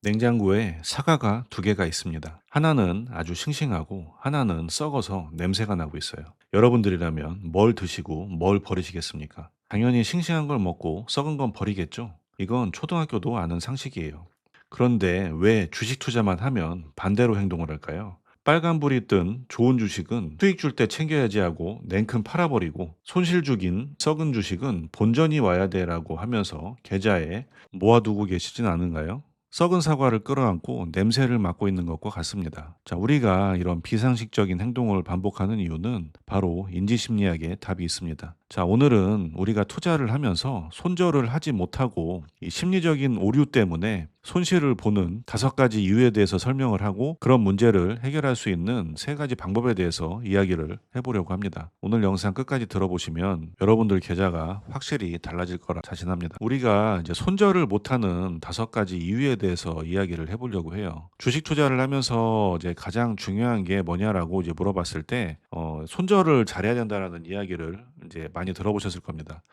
냉장고에 사과가 두 개가 있습니다. 하나는 아주 싱싱하고 하나는 썩어서 냄새가 나고 있어요. 여러분들이라면 뭘 드시고 뭘 버리시겠습니까? 당연히 싱싱한 걸 먹고 썩은 건 버리겠죠? 이건 초등학교도 아는 상식이에요. 그런데 왜 주식 투자만 하면 반대로 행동을 할까요? 빨간불이 뜬 좋은 주식은 수익 줄 때 챙겨야지 하고 냉큼 팔아버리고, 손실 주긴 썩은 주식은 본전이 와야 돼라고 하면서 계좌에 모아두고 계시진 않은가요? 썩은 사과를 끌어안고 냄새를 맡고 있는 것과 같습니다. 자, 우리가 이런 비상식적인 행동을 반복하는 이유는 바로 인지심리학에 답이 있습니다. 자, 오늘은 우리가 투자를 하면서 손절을 하지 못하고 이 심리적인 오류 때문에 손실을 보는 5가지 이유에 대해서 설명을 하고, 그런 문제를 해결할 수 있는 3가지 방법에 대해서 이야기를 해보려고 합니다. 오늘 영상 끝까지 들어보시면 여러분들 계좌가 확실히 달라질 거라 자신합니다. 우리가 이제 손절을 못하는 5가지 이유에 대해서 이야기를 해보려고 해요. 주식 투자를 하면서 이제 가장 중요한 게 뭐냐라고 이제 물어봤을 때, 손절을 잘해야 된다라는 이야기를 이제 많이 들어보셨을 겁니다.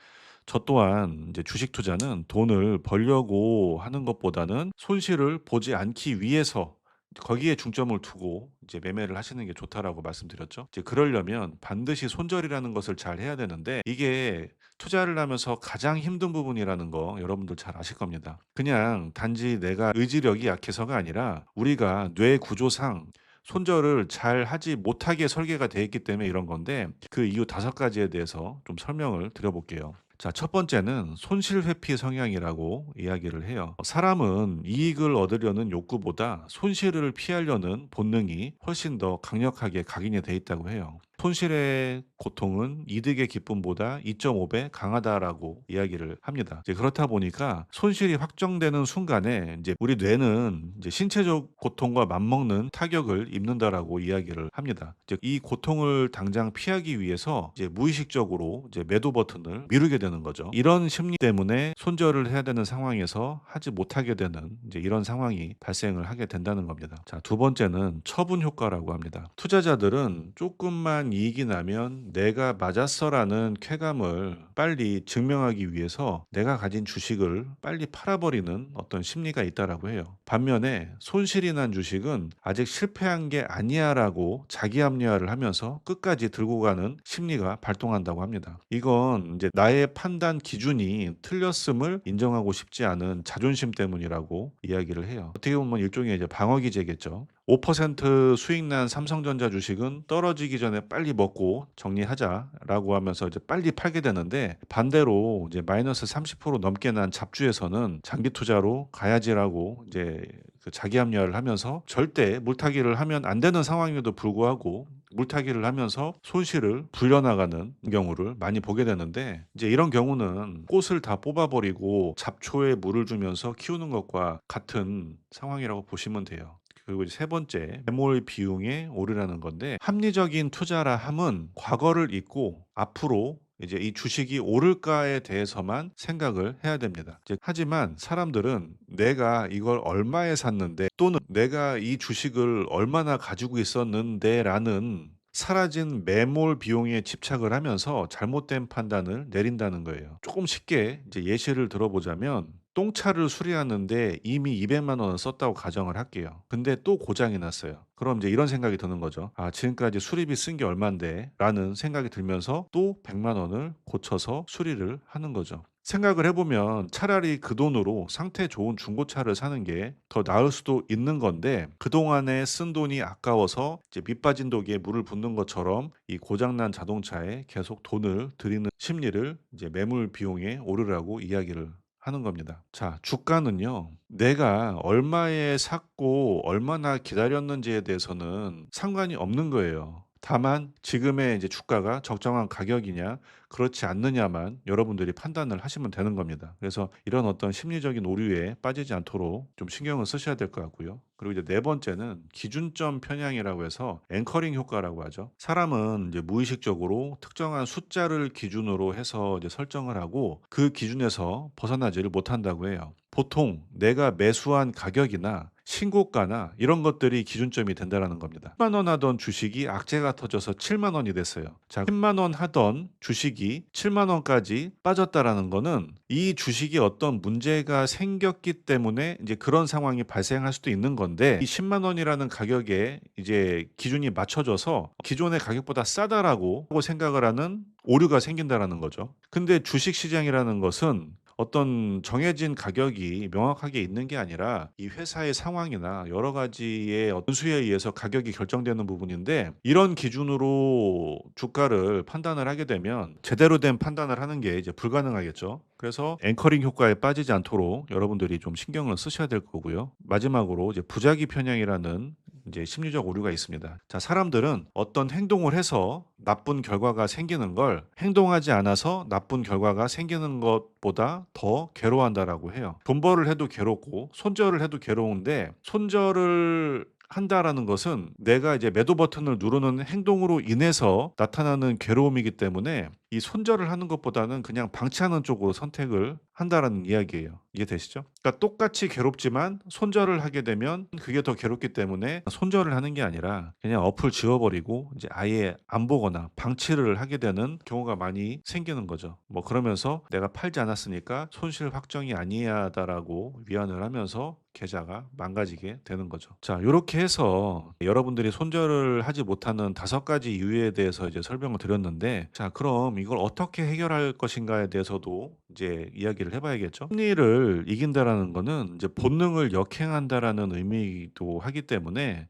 저 또한 이제 주식 투자는 돈을 벌려고 하는 것보다는 손실을 보지 않기 위해서 거기에 중점을 두고 이제 매매를 하시는 게 좋다라고 말씀드렸죠. 이제 그러려면 반드시 손절이라는 것을 잘 해야 되는데, 이게 투자를 하면서 가장 힘든 부분이라는 거 여러분들 잘 아실 겁니다. 그냥 단지 내가 의지력이 약해서가 아니라 우리가 뇌 구조상 손절을 잘 하지 못하게 설계가 되어 있기 때문에 이런 건데, 그 이유 5가지에 대해서 좀 설명을 드려볼게요. 자, 첫 번째는 손실 회피 성향이라고 이야기를 해요. 사람은 이익을 얻으려는 욕구보다 손실을 피하려는 본능이 훨씬 더 강력하게 각인이 돼 있다고 해요. 손실의 고통은 이득의 기쁨보다 2.5배 강하다라고 이야기를 합니다. 이제 그렇다 보니까 손실이 확정되는 순간에 이제 우리 뇌는 이제 신체적 고통과 맞먹는 타격을 입는다라고 이야기를 합니다. 이제 이 고통을 당장 피하기 위해서 이제 무의식적으로 이제 매도 버튼을 미루게 되는 거죠. 이런 심리 때문에 손절을 해야 되는 상황에서 하지 못하게 되는 이제 이런 상황이 발생을 하게 된다는 겁니다. 자, 두 번째는 처분 효과라고 합니다. 투자자들은 조금만 이익이 나면 내가 맞았어라는 쾌감을 빨리 증명하기 위해서 내가 가진 주식을 빨리 팔아버리는 어떤 심리가 있다라고 해요. 반면에 손실이 난 주식은 아직 실패한 게 아니야라고 자기 합리화를 하면서 끝까지 들고 가는 심리가 발동한다고 합니다. 이건 이제 나의 판단 기준이 틀렸음을 인정하고 싶지 않은 자존심 때문이라고 이야기를 해요. 어떻게 보면 일종의 이제 방어 기제겠죠. 5% 수익 난 삼성전자 주식은 떨어지기 전에 빨리 먹고 정리하자라고 하면서 이제 빨리 팔게 되는데, 반대로 이제 마이너스 30% 넘게 난 잡주에서는 장기 투자로 가야지라고 이제 그 자기 합리화를 하면서 절대 물타기를 하면 안 되는 상황임에도 불구하고 물타기를 하면서 손실을 불려나가는 경우를 많이 보게 되는데, 이제 이런 경우는 꽃을 다 뽑아버리고 잡초에 물을 주면서 키우는 것과 같은 상황이라고 보시면 돼요. 그리고 이제 세 번째, 매몰 비용에 오르라는 건데, 합리적인 투자라 함은 과거를 잊고 앞으로 이제 이 주식이 오를까에 대해서만 생각을 해야 됩니다. 이제 하지만 사람들은 내가 이걸 얼마에 샀는데, 또는 내가 이 주식을 얼마나 가지고 있었는데라는 사라진 매몰 비용에 집착을 하면서 잘못된 판단을 내린다는 거예요. 조금 쉽게 이제 예시를 들어보자면, 똥차를 수리하는데 이미 200만 원을 썼다고 가정을 할게요. 근데 또 고장이 났어요. 그럼 이제 이런 생각이 드는 거죠. 아, 지금까지 수리비 쓴 게 얼만데? 라는 생각이 들면서 또 100만 원을 고쳐서 수리를 하는 거죠. 생각을 해보면 차라리 그 돈으로 상태 좋은 중고차를 사는 게 더 나을 수도 있는 건데, 그동안에 쓴 돈이 아까워서 이제 밑 빠진 독에 물을 붓는 것처럼 이 고장난 자동차에 계속 돈을 들이는 심리를 이제 매물 비용에 오르라고 이야기를 하는 겁니다. 자, 주가는요, 내가 얼마에 샀고 얼마나 기다렸는지에 대해서는 상관이 없는 거예요. 다만 지금의 이제 주가가 적정한 가격이냐 그렇지 않느냐만 여러분들이 판단을 하시면 되는 겁니다. 그래서 이런 어떤 심리적인 오류에 빠지지 않도록 좀 신경을 쓰셔야 될 것 같고요. 그리고 이제 네 번째는 기준점 편향이라고 해서 앵커링 효과라고 하죠. 사람은 이제 무의식적으로 특정한 숫자를 기준으로 해서 이제 설정을 하고 그 기준에서 벗어나지를 못한다고 해요. 보통 내가 매수한 가격이나 신고가나 이런 것들이 기준점이 된다라는 겁니다. 10만 원 하던 주식이 악재가 터져서 7만 원이 됐어요. 자, 10만 원 하던 주식이 7만 원까지 빠졌다라는 거는 이 주식이 어떤 문제가 생겼기 때문에 이제 그런 상황이 발생할 수도 있는 건데, 이 10만 원이라는 가격에 이제 기준이 맞춰져서 기존의 가격보다 싸다라고 생각을 하는 오류가 생긴다라는 거죠. 근데 주식 시장이라는 것은 어떤 정해진 가격이 명확하게 있는 게 아니라 이 회사의 상황이나 여러 가지의 변수에 의해서 가격이 결정되는 부분인데, 이런 기준으로 주가를 판단을 하게 되면 제대로 된 판단을 하는 게 이제 불가능하겠죠. 그래서 앵커링 효과에 빠지지 않도록 여러분들이 좀 신경을 쓰셔야 될 거고요. 마지막으로 이제 부작위 편향이라는 이제 심리적 오류가 있습니다. 자, 사람들은 어떤 행동을 해서 나쁜 결과가 생기는 걸 행동하지 않아서 나쁜 결과가 생기는 것보다 더 괴로워한다라고 해요. 돈벌을 해도 괴롭고 손절을 해도 괴로운데, 손절을 한다라는 것은 내가 이제 매도 버튼을 누르는 행동으로 인해서 나타나는 괴로움이기 때문에 이 손절을 하는 것보다는 그냥 방치하는 쪽으로 선택을 한다라는 이야기예요. 이해되시죠? 그러니까 똑같이 괴롭지만 손절을 하게 되면 그게 더 괴롭기 때문에 손절을 하는 게 아니라 그냥 어플 지워버리고 이제 아예 안 보거나 방치를 하게 되는 경우가 많이 생기는 거죠. 뭐 그러면서 내가 팔지 않았으니까 손실 확정이 아니하다라고 위안을 하면서 계좌가 망가지게 되는 거죠. 자, 요렇게 해서 여러분들이 손절을 하지 못하는 5가지 이유에 대해서 이제 설명을 드렸는데, 자, 그럼 이걸 어떻게 해결할 것인가에 대해서도 이제 이야기를 해봐야겠죠. 심리를 이긴다라는 거는 이제 본능을 역행한다라는 의미도 하기 때문에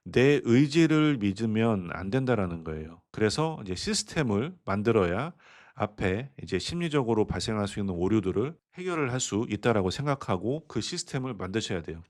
내 의지를 믿으면 안 된다라는 거예요. 그래서 이제 시스템을 만들어야 앞에 이제 심리적으로 발생할 수 있는 오류들을 해결을 할 수 있다라고 생각하고 그 시스템을 만드셔야 돼요.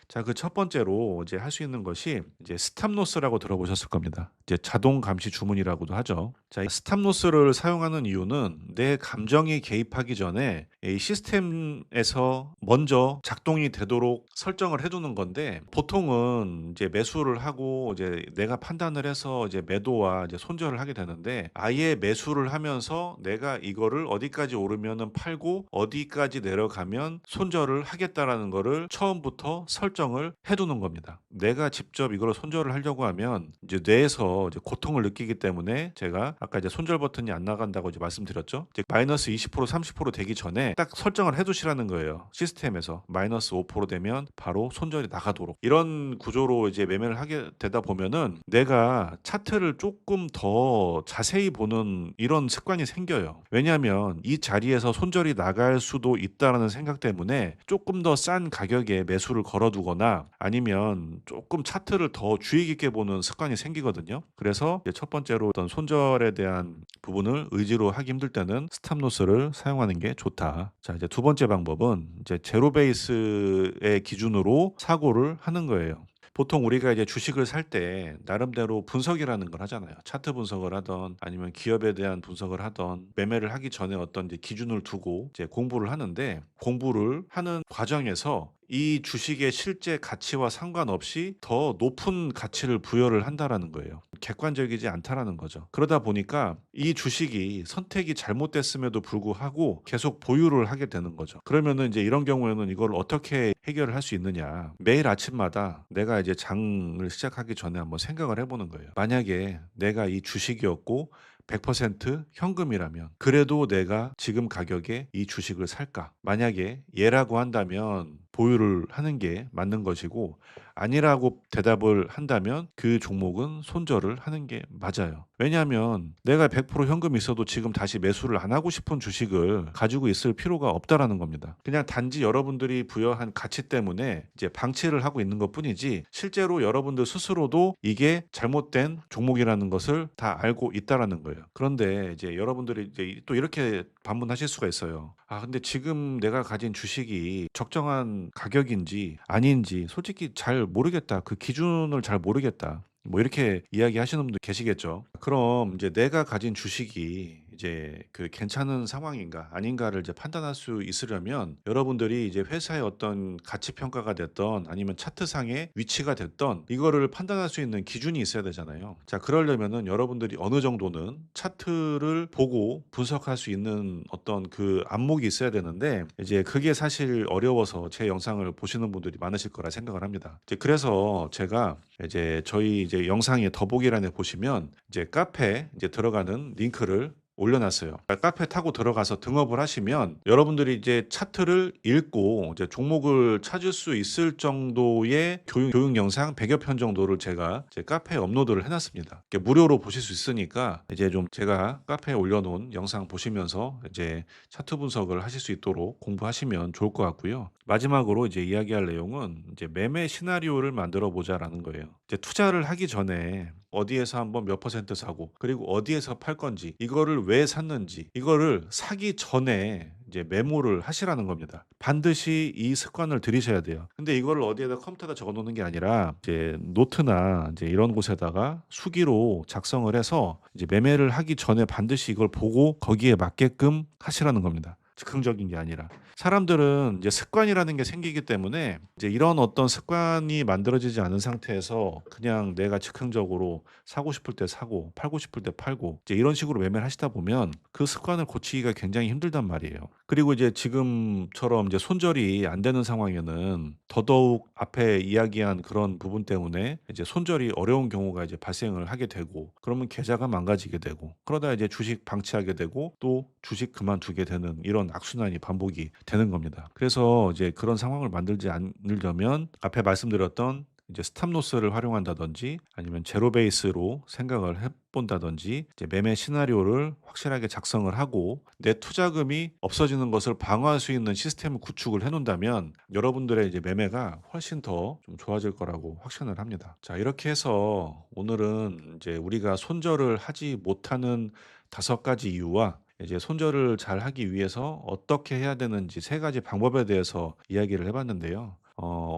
자, 그 첫 번째로 이제 할 수 있는 것이 이제 스탑로스라고 들어보셨을 겁니다. 이제 자동 감시 주문이라고도 하죠. 자, 이 스탑로스를 사용하는 이유는 내 감정이 개입하기 전에 이 시스템에서 먼저 작동이 되도록 설정을 해두는 건데, 보통은 이제 매수를 하고 이제 내가 판단을 해서 이제 매도와 이제 손절을 하게 되는데, 아예 매수를 하면서 내가 이거를 어디까지 오르면은 팔고 어디까지 내려가면 손절을 하겠다라는 거를 처음부터 설정을 해두는 겁니다. 내가 직접 이걸 손절을 하려고 하면 이제 뇌에서 이제 고통을 느끼기 때문에, 제가 아까 이제 손절 버튼이 안 나간다고 이제 말씀드렸죠. 이제 마이너스 20% 30% 되기 전에 딱 설정을 해두시라는 거예요. 시스템에서 마이너스 5% 되면 바로 손절이 나가도록. 이런 구조로 이제 매매를 하게 되다 보면은 내가 차트를 조금 더 자세히 보는 이런 습관이 생겨요. 왜냐하면 이 자리에서 손절이 나갈 수도 있다라는 생각 때문에 조금 더 싼 가격에 매수를 걸어두거나 아니면 조금 차트를 더 주의 깊게 보는 습관이 생기거든요. 그래서 이제 첫 번째로 어떤 손절에 대한 부분을 의지로 하기 힘들 때는 스탑로스를 사용하는 게 좋다. 자, 이제 두 번째 방법은 이제 제로 베이스의 기준으로 사고를 하는 거예요. 보통 우리가 이제 주식을 살 때 나름대로 분석이라는 걸 하잖아요. 차트 분석을 하던 아니면 기업에 대한 분석을 하던, 매매를 하기 전에 어떤 이제 기준을 두고 이제 공부를 하는데, 공부를 하는 과정에서 이 주식의 실제 가치와 상관없이 더 높은 가치를 부여를 한다라는 거예요. 객관적이지 않다라는 거죠. 그러다 보니까 이 주식이 선택이 잘못됐음에도 불구하고 계속 보유를 하게 되는 거죠. 그러면은 이제 이런 경우에는 이걸 어떻게 해결을 할 수 있느냐. 매일 아침마다 내가 이제 장을 시작하기 전에 한번 생각을 해보는 거예요. 만약에 내가 이 주식이었고 100% 현금이라면 그래도 내가 지금 가격에 이 주식을 살까? 만약에 예라고 한다면 보유를 하는 게 맞는 것이고, 아니라고 대답을 한다면 그 종목은 손절을 하는 게 맞아요. 왜냐하면 내가 100% 현금이 있어도 지금 다시 매수를 안 하고 싶은 주식을 가지고 있을 필요가 없다라는 겁니다. 그냥 단지 여러분들이 부여한 가치 때문에 이제 방치를 하고 있는 것뿐이지, 실제로 여러분들 스스로도 이게 잘못된 종목이라는 것을 다 알고 있다라는 거예요. 그런데 이제 여러분들이 이제 또 이렇게 반문하실 수가 있어요. 아, 근데 지금 내가 가진 주식이 적정한 가격인지 아닌지 솔직히 잘 모르겠다. 그 기준을 잘 모르겠다. 뭐 이렇게 이야기하시는 분도 계시겠죠. 그럼 이제 내가 가진 주식이 이제 그 괜찮은 상황인가 아닌가를 이제 판단할 수 있으려면 여러분들이 이제 회사의 어떤 가치 평가가 됐던 아니면 차트상의 위치가 됐던 이거를 판단할 수 있는 기준이 있어야 되잖아요. 자, 그러려면은 여러분들이 어느 정도는 차트를 보고 분석할 수 있는 어떤 그 안목이 있어야 되는데 이제 그게 사실 어려워서 제 영상을 보시는 분들이 많으실 거라 생각을 합니다. 이제 그래서 제가 이제 저희 이제 영상의 더보기란에 보시면 이제 카페 이제 들어가는 링크를 올려놨어요. 그러니까 카페 타고 들어가서 등업을 하시면 여러분들이 이제 차트를 읽고 이제 종목을 찾을 수 있을 정도의 교육 영상 100여 편 정도를 제가 제 카페에 업로드를 해놨습니다. 이렇게 무료로 보실 수 있으니까 이제 좀 제가 카페에 올려놓은 영상 보시면서 이제 차트 분석을 하실 수 있도록 공부하시면 좋을 것 같고요. 마지막으로 이제 이야기할 내용은 이제 매매 시나리오를 만들어 보자라는 거예요. 이제 투자를 하기 전에 어디에서 한번 몇 퍼센트 사고 그리고 어디에서 팔 건지 이거를 왜 샀는지 이거를 사기 전에 이제 메모를 하시라는 겁니다. 반드시 이 습관을 들이셔야 돼요. 근데 이거를 어디에다 컴퓨터에다 적어 놓는 게 아니라 이제 노트나 이제 이런 곳에다가 수기로 작성을 해서 이제 매매를 하기 전에 반드시 이걸 보고 거기에 맞게끔 하시라는 겁니다. 즉흥적인 게 아니라. 사람들은 이제 습관이라는 게 생기기 때문에 이제 이런 어떤 습관이 만들어지지 않은 상태에서 그냥 내가 즉흥적으로 사고 싶을 때 사고 팔고 싶을 때 팔고 이제 이런 식으로 매매를 하시다 보면 그 습관을 고치기가 굉장히 힘들단 말이에요. 그리고 이제 지금처럼 이제 손절이 안 되는 상황에는 더더욱 앞에 이야기한 그런 부분 때문에 이제 손절이 어려운 경우가 이제 발생을 하게 되고 그러면 계좌가 망가지게 되고 그러다 이제 주식 방치하게 되고 또 주식 그만두게 되는 이런 악순환이 반복이 되는 겁니다. 그래서 이제 그런 상황을 만들지 않으려면 앞에 말씀드렸던 이제 스탑로스를 활용한다든지 아니면 제로 베이스로 생각을 해본다든지 이제 매매 시나리오를 확실하게 작성을 하고 내 투자금이 없어지는 것을 방어할 수 있는 시스템을 구축을 해놓는다면 여러분들의 이제 매매가 훨씬 더 좀 좋아질 거라고 확신을 합니다. 자, 이렇게 해서 오늘은 이제 우리가 손절을 하지 못하는 5가지 이유와 이제 손절을 잘 하기 위해서 어떻게 해야 되는지 3가지 방법에 대해서 이야기를 해봤는데요.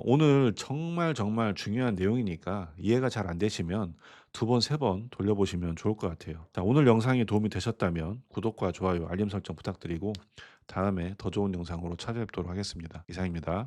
오늘 정말 정말 중요한 내용이니까 이해가 잘 안 되시면 2번, 3번 돌려보시면 좋을 것 같아요. 자, 오늘 영상이 도움이 되셨다면 구독과 좋아요, 알림 설정 부탁드리고 다음에 더 좋은 영상으로 찾아뵙도록 하겠습니다. 이상입니다.